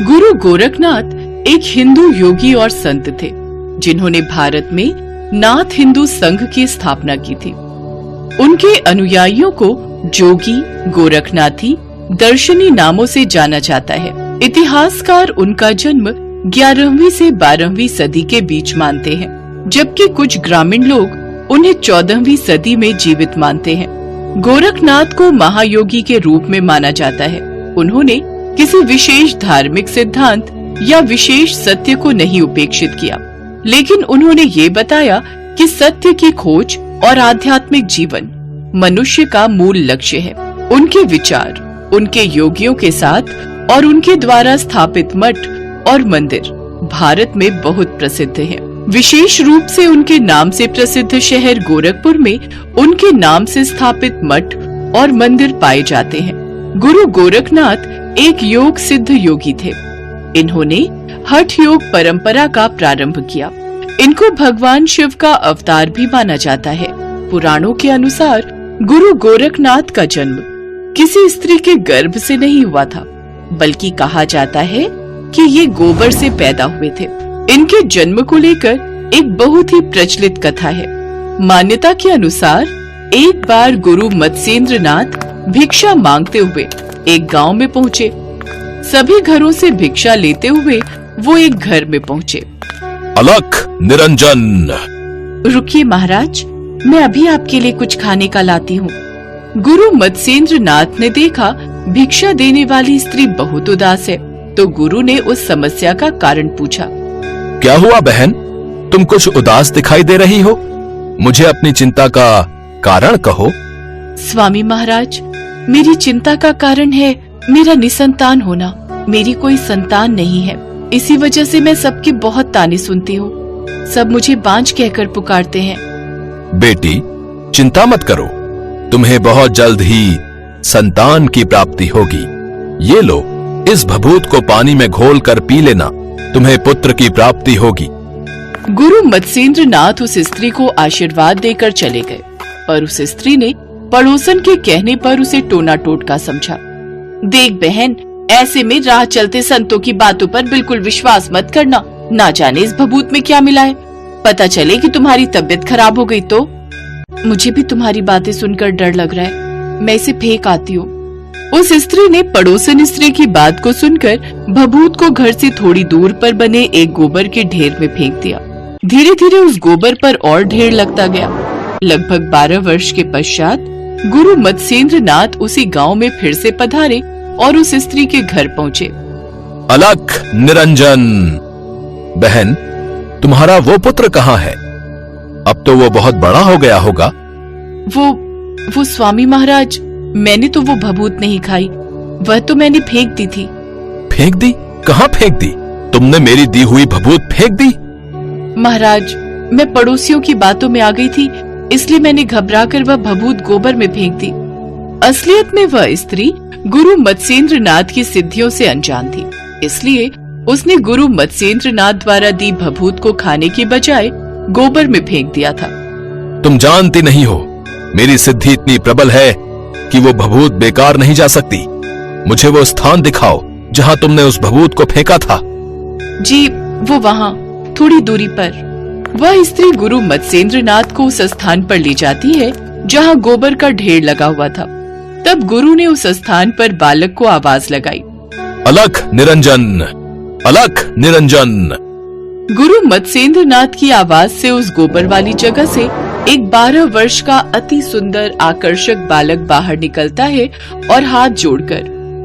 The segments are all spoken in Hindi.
गुरु गोरखनाथ एक हिंदू योगी और संत थे, जिन्होंने भारत में नाथ हिंदू संघ की स्थापना की थी। उनके अनुयायियों को जोगी, गोरखनाथी, दर्शनी नामों से जाना जाता है। इतिहासकार उनका जन्म 11वीं से 12वीं सदी के बीच मानते हैं, जबकि कुछ ग्रामीण लोग उन्हें 14वीं सदी में जीवित मानते हैं। गोरखनाथ को महायोगी के रूप में माना जाता है। उन्होंने किसी विशेष धार्मिक सिद्धांत या विशेष सत्य को नहीं उपेक्षित किया, लेकिन उन्होंने ये बताया कि सत्य की खोज और आध्यात्मिक जीवन मनुष्य का मूल लक्ष्य है। उनके विचार उनके योगियों के साथ और उनके द्वारा स्थापित मठ और मंदिर भारत में बहुत प्रसिद्ध हैं। विशेष रूप से उनके नाम से प्रसिद्ध शहर गोरखपुर में उनके नाम से स्थापित मठ और मंदिर पाए जाते हैं। गुरु गोरखनाथ एक योग सिद्ध योगी थे। इन्होंने हठ योग परंपरा का प्रारंभ किया। इनको भगवान शिव का अवतार भी माना जाता है। पुराणों के अनुसार गुरु गोरखनाथ का जन्म किसी स्त्री के गर्भ से नहीं हुआ था, बल्कि कहा जाता है कि ये गोबर से पैदा हुए थे। इनके जन्म को लेकर एक बहुत ही प्रचलित कथा है। मान्यता के अनुसार एक बार गुरु मत्स्येंद्रनाथ भिक्षा मांगते हुए एक गांव में पहुँचे। सभी घरों से भिक्षा लेते हुए वो एक घर में पहुँचे। अलख निरंजन। रुकिए महाराज, मैं अभी आपके लिए कुछ खाने का लाती हूँ। गुरु मत्स्येंद्रनाथ ने देखा भिक्षा देने वाली स्त्री बहुत उदास है, तो गुरु ने उस समस्या का कारण पूछा। क्या हुआ बहन, तुम कुछ उदास दिखाई दे रही हो? मुझे अपनी चिंता का कारण कहो। स्वामी महाराज, मेरी चिंता का कारण है मेरा निसंतान होना। मेरी कोई संतान नहीं है, इसी वजह से मैं सबकी बहुत ताने सुनती हूँ। सब मुझे बांझ कहकर पुकारते हैं। बेटी, चिंता मत करो, तुम्हें बहुत जल्द ही संतान की प्राप्ति होगी। ये लो, इस भभूत को पानी में घोल कर पी लेना, तुम्हें पुत्र की प्राप्ति होगी। गुरु मत्स्येंद्रनाथ उस स्त्री को आशीर्वाद देकर चले गए, पर उस स्त्री ने पड़ोसन के कहने पर उसे टोना टोटका समझा। देख बहन, ऐसे में राह चलते संतों की बातों पर बिल्कुल विश्वास मत करना। ना जाने इस भभूत में क्या मिला है, पता चले कि तुम्हारी तबीयत खराब हो गई तो। मुझे भी तुम्हारी बातें सुनकर डर लग रहा है, मैं इसे फेंक आती हूँ। उस स्त्री ने पड़ोसन स्त्री की बात को सुनकर भभूत को घर से थोड़ी दूर पर बने एक गोबर के ढेर में फेंक दिया। धीरे धीरे उस गोबर पर और ढेर लगता गया। लगभग 12 वर्ष के पश्चात गुरु मत्स्येंद्रनाथ उसी गांव में फिर से पधारे और उस स्त्री के घर पहुँचे। अलख निरंजन। बहन, तुम्हारा वो पुत्र कहाँ है? अब तो वो बहुत बड़ा हो गया होगा। वो स्वामी महाराज, मैंने तो वो भभूत नहीं खाई, वह तो मैंने फेंक दी थी। फेंक दी? कहाँ फेंक दी? तुमने मेरी दी हुई भभूत फेंक दी? महाराज, मैं पड़ोसियों की बातों में आ गई थी, इसलिए मैंने घबराकर वह भभूत गोबर में फेंक दी। असलियत में वह स्त्री गुरु मत्स्येंद्रनाथ की सिद्धियों से अनजान थी, इसलिए उसने गुरु मत्स्येंद्रनाथ द्वारा दी भभूत को खाने की बजाय गोबर में फेंक दिया था। तुम जानती नहीं हो, मेरी सिद्धि इतनी प्रबल है कि वो भभूत बेकार नहीं जा सकती। मुझे वो स्थान दिखाओ जहाँ तुमने उस भभूत को फेंका था। जी, वो वहाँ थोड़ी दूरी पर। वह स्त्री गुरु मत्स्येंद्रनाथ को उस स्थान पर ले जाती है जहाँ गोबर का ढेर लगा हुआ था। तब गुरु ने उस स्थान पर बालक को आवाज लगाई। अलख निरंजन, अलख निरंजन। गुरु मत्स्येंद्रनाथ की आवाज से उस गोबर वाली जगह से एक 12 वर्ष का अति सुंदर आकर्षक बालक बाहर निकलता है और हाथ जोड़कर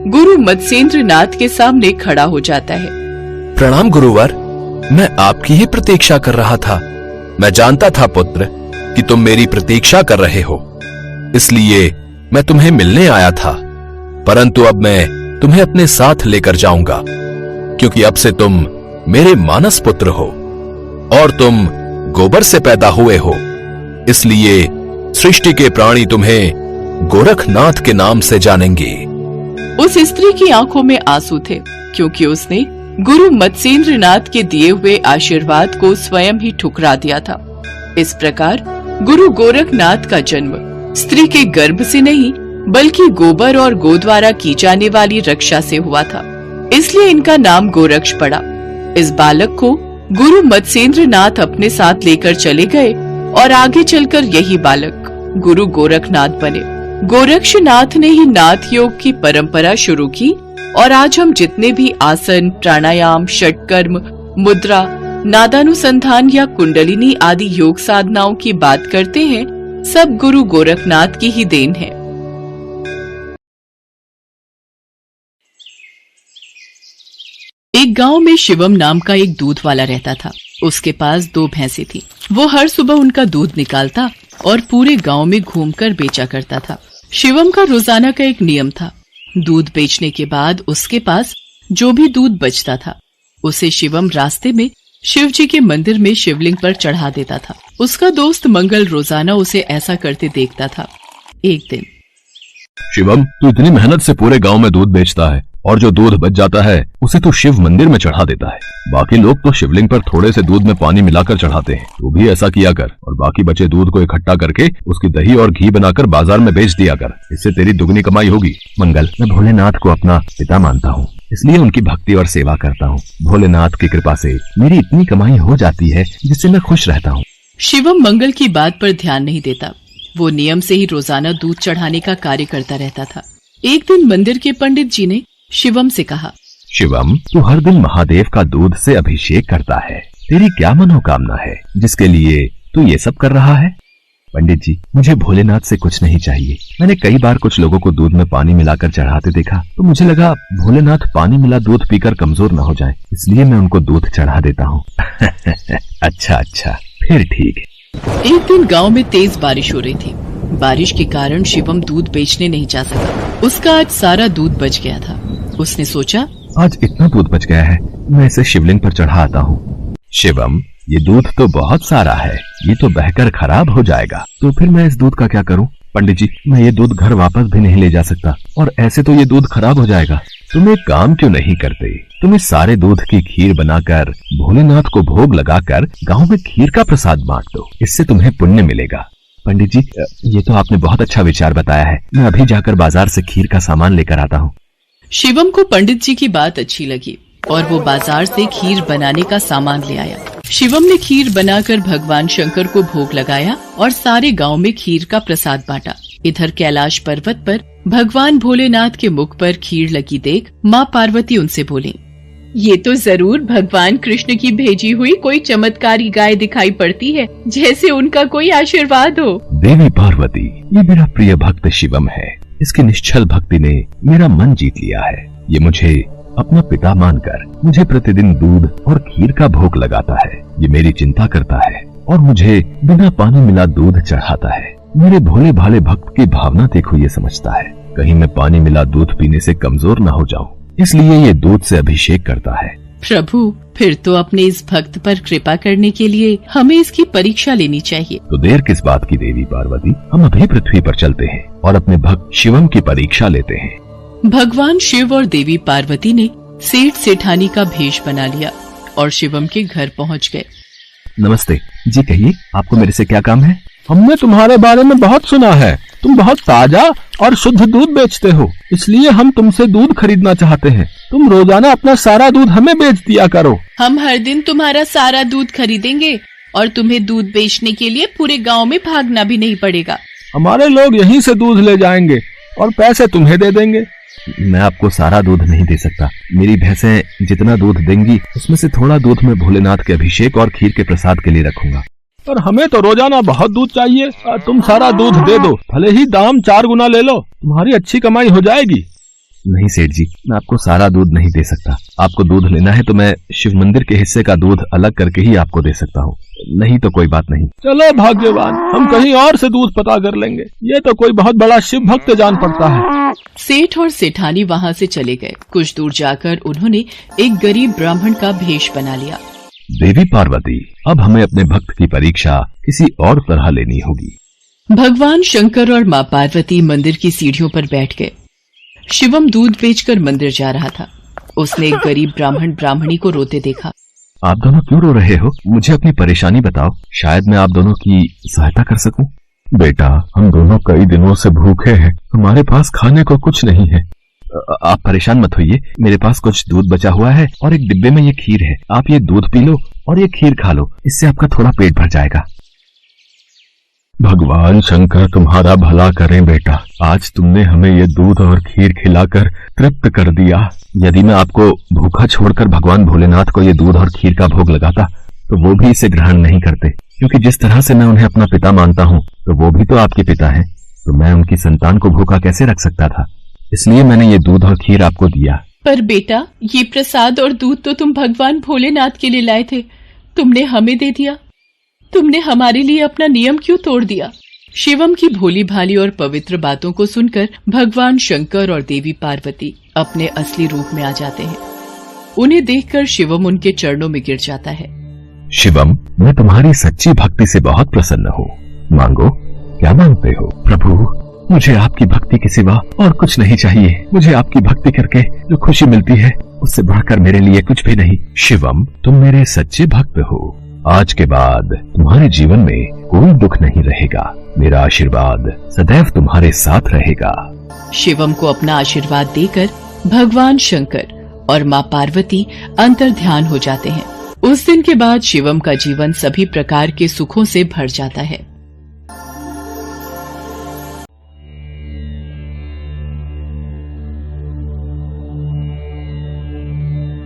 गुरु मत्स्येंद्रनाथ के सामने खड़ा हो जाता है। प्रणाम गुरुवर, मैं आपकी ही प्रतीक्षा कर रहा था। मैं जानता था पुत्र कि तुम मेरी प्रतीक्षा कर रहे हो, इसलिए मैं तुम्हें मिलने आया था। परंतु अब मैं तुम्हें अपने साथ लेकर जाऊंगा, क्योंकि अब से तुम मेरे मानस पुत्र हो और तुम गोबर से पैदा हुए हो, इसलिए सृष्टि के प्राणी तुम्हें गोरखनाथ के नाम से जानेंगे। उस स्त्री की आंखों में आंसू थे, क्योंकि उसने गुरु मत्स्येंद्रनाथ के दिए हुए आशीर्वाद को स्वयं ही ठुकरा दिया था। इस प्रकार गुरु गोरखनाथ का जन्म स्त्री के गर्भ से नहीं, बल्कि गोबर और गो द्वारा की जाने वाली रक्षा से हुआ था। इसलिए इनका नाम गोरक्ष पड़ा। इस बालक को गुरु मत्स्येंद्र नाथ अपने साथ लेकर चले गए और आगे चलकर यही बालक गुरु गोरखनाथ बने। गोरक्षनाथ ने ही नाथ योग की परंपरा शुरू की और आज हम जितने भी आसन, प्राणायाम, षटकर्म, मुद्रा, नादानुसंधान या कुंडलिनी आदि योग साधनाओं की बात करते हैं, सब गुरु गोरखनाथ की ही देन है। एक गांव में शिवम नाम का एक दूध वाला रहता था। उसके पास 2 भैंसें थी। वो हर सुबह उनका दूध निकालता और पूरे गांव में घूमकर बेचा करता था। शिवम का रोजाना का एक नियम था। दूध बेचने के बाद उसके पास जो भी दूध बचता था उसे शिवम रास्ते में शिव जी के मंदिर में शिवलिंग पर चढ़ा देता था। उसका दोस्त मंगल रोजाना उसे ऐसा करते देखता था। एक दिन, शिवम, तू इतनी मेहनत से पूरे गांव में दूध बेचता है और जो दूध बच जाता है उसे तू शिव मंदिर में चढ़ा देता है। बाकी लोग तो शिवलिंग पर थोड़े से दूध में पानी मिलाकर चढ़ाते हैं। तू भी ऐसा किया कर और बाकी बचे दूध को इकट्ठा करके उसकी दही और घी बनाकर बाजार में बेच दिया कर। इससे तेरी दुगनी कमाई होगी। मंगल, मैं भोलेनाथ को अपना पिता मानता हूँ, इसलिए उनकी भक्ति और सेवा करता हूँ। भोलेनाथ की कृपा से मेरी इतनी कमाई हो जाती है जिससे मैं खुश रहता हूँ। शिवम मंगल की बात पर ध्यान नहीं देता। वो नियम से ही रोजाना दूध चढ़ाने का कार्य करता रहता था। एक दिन मंदिर के पंडित जी ने शिवम से कहा, शिवम, तू हर दिन महादेव का दूध से अभिषेक करता है। तेरी क्या मनोकामना है जिसके लिए तू ये सब कर रहा है? पंडित जी, मुझे भोलेनाथ से कुछ नहीं चाहिए। मैंने कई बार कुछ लोगों को दूध में पानी मिलाकर चढ़ाते देखा तो मुझे लगा भोलेनाथ पानी मिला दूध पीकर कमजोर न हो जाए, इसलिए मैं उनको दूध चढ़ा देता हूँ। अच्छा, फिर ठीक है। एक दिन गांव में तेज बारिश हो रही थी। बारिश के कारण शिवम दूध बेचने नहीं जा सका। उसका आज सारा दूध बच गया था। उसने सोचा, आज इतना दूध बच गया है, मैं इसे शिवलिंग पर चढ़ा आता हूँ। शिवम, ये दूध तो बहुत सारा है, ये तो बहकर खराब हो जाएगा। तो फिर मैं इस दूध का क्या करूँ? पंडित जी, मैं ये दूध घर वापस भी नहीं ले जा सकता और ऐसे तो ये दूध खराब हो जाएगा। तुम एक काम क्यों नहीं करते? तुम इस सारे दूध की खीर बनाकर भोलेनाथ को भोग लगाकर गांव में खीर का प्रसाद बांट दो, इससे तुम्हें पुण्य मिलेगा। पंडित जी, ये तो आपने बहुत अच्छा विचार बताया है। मैं अभी जाकर बाजार से खीर का सामान लेकर आता हूँ। शिवम को पंडित जी की बात अच्छी लगी और वो बाजार से खीर बनाने का सामान ले आया। शिवम ने खीर बनाकर भगवान शंकर को भोग लगाया और सारे गांव में खीर का प्रसाद बांटा। इधर कैलाश पर्वत पर भगवान भोलेनाथ के मुख पर खीर लगी देख माँ पार्वती उनसे बोली, ये तो जरूर भगवान कृष्ण की भेजी हुई कोई चमत्कारी गाय दिखाई पड़ती है, जैसे उनका कोई आशीर्वाद हो। देवी पार्वती, ये मेरा प्रिय भक्त शिवम है। इसकी निश्चल भक्ति ने मेरा मन जीत लिया है। ये मुझे अपना पिता मानकर मुझे प्रतिदिन दूध और खीर का भोग लगाता है। ये मेरी चिंता करता है और मुझे बिना पानी मिला दूध चढ़ाता है। मेरे भोले भाले भक्त की भावना देखो, ये समझता है कहीं मैं पानी मिला दूध पीने से कमजोर न हो जाऊं, इसलिए ये दूध से अभिषेक करता है। प्रभु, फिर तो अपने इस भक्त पर कृपा करने के लिए हमें इसकी परीक्षा लेनी चाहिए। तो देर किस बात की देवी पार्वती, हम अभी पृथ्वी पर चलते हैं और अपने भक्त शिवम की परीक्षा लेते हैं। भगवान शिव और देवी पार्वती ने सेठ सेठानी का भेष बना लिया और शिवम के घर पहुंच गए। नमस्ते जी, कहिए आपको मेरे से क्या काम है? हमने तुम्हारे बारे में बहुत सुना है। तुम बहुत ताजा और शुद्ध दूध बेचते हो, इसलिए हम तुमसे दूध खरीदना चाहते हैं। तुम रोजाना अपना सारा दूध हमें बेच दिया करो। हम हर दिन तुम्हारा सारा दूध खरीदेंगे और तुम्हें दूध बेचने के लिए पूरे गांव में भागना भी नहीं पड़ेगा। हमारे लोग यहीं से दूध ले जाएंगे और पैसे तुम्हें दे देंगे। मैं आपको सारा दूध नहीं दे सकता। मेरी भैंसें जितना दूध देंगी उसमें से थोड़ा दूध मैं भोलेनाथ के अभिषेक और खीर के प्रसाद के लिए रखूंगा। पर हमें तो रोजाना बहुत दूध चाहिए। तुम सारा दूध दे दो, भले ही दाम 4 गुना ले लो, तुम्हारी अच्छी कमाई हो जाएगी। नहीं सेठ जी, मैं आपको सारा दूध नहीं दे सकता। आपको दूध लेना है तो मैं शिव मंदिर के हिस्से का दूध अलग करके ही आपको दे सकता हूँ, नहीं तो कोई बात नहीं। चलो भाग्यवान, हम कहीं और से दूध पता कर लेंगे। ये तो कोई बहुत बड़ा शिव भक्त जान पड़ता है। सेठ और सेठानी वहाँ से चले गए। कुछ दूर जाकर उन्होंने एक गरीब ब्राह्मण का भेष बना लिया। देवी पार्वती, अब हमें अपने भक्त की परीक्षा किसी और तरह लेनी होगी। भगवान शंकर और माँ पार्वती मंदिर की सीढ़ियों पर बैठ गए। शिवम दूध बेचकर मंदिर जा रहा था। उसने एक गरीब ब्राह्मण ब्राह्मणी को रोते देखा। आप दोनों क्यों रो रहे हो? मुझे अपनी परेशानी बताओ, शायद मैं आप दोनों की सहायता कर सकूं। बेटा, हम दोनों कई दिनों से भूखे हैं, हमारे पास खाने को कुछ नहीं है। आप परेशान मत होइए, मेरे पास कुछ दूध बचा हुआ है और एक डिब्बे में ये खीर है। आप ये दूध पी लो और ये खीर खा लो, इससे आपका थोड़ा पेट भर जाएगा। भगवान शंकर तुम्हारा भला करें बेटा, आज तुमने हमें ये दूध और खीर खिलाकर तृप्त कर दिया। यदि मैं आपको भूखा छोड़कर भगवान भोलेनाथ को ये दूध और खीर का भोग लगाता तो वो भी इसे ग्रहण नहीं करते, क्योंकि जिस तरह से मैं उन्हें अपना पिता मानता हूँ तो वो भी तो आपके पिता हैं, तो मैं उनकी संतान को भूखा कैसे रख सकता था। इसलिए मैंने ये दूध और खीर आपको दिया। पर बेटा, ये प्रसाद और दूध तो तुम भगवान भोलेनाथ के लिए लाए थे, तुमने हमें दे दिया। तुमने हमारे लिए अपना नियम क्यों तोड़ दिया? शिवम की भोली भाली और पवित्र बातों को सुनकर भगवान शंकर और देवी पार्वती अपने असली रूप में आ जाते हैं। उन्हें देखकर शिवम उनके चरणों में गिर जाता है। शिवम, मैं तुम्हारी सच्ची भक्ति से बहुत प्रसन्न हूँ। मांगो, क्या मांगते हो? प्रभु, मुझे आपकी भक्ति के सिवा और कुछ नहीं चाहिए। मुझे आपकी भक्ति करके जो खुशी मिलती है उससे बढ़कर मेरे लिए कुछ भी नहीं। शिवम, तुम मेरे सच्चे भक्त हो। आज के बाद तुम्हारे जीवन में कोई दुख नहीं रहेगा। मेरा आशीर्वाद सदैव तुम्हारे साथ रहेगा। शिवम को अपना आशीर्वाद देकर भगवान शंकर और माँ पार्वती अंतर्ध्यान हो जाते हैं। उस दिन के बाद शिवम का जीवन सभी प्रकार के सुखों से भर जाता है।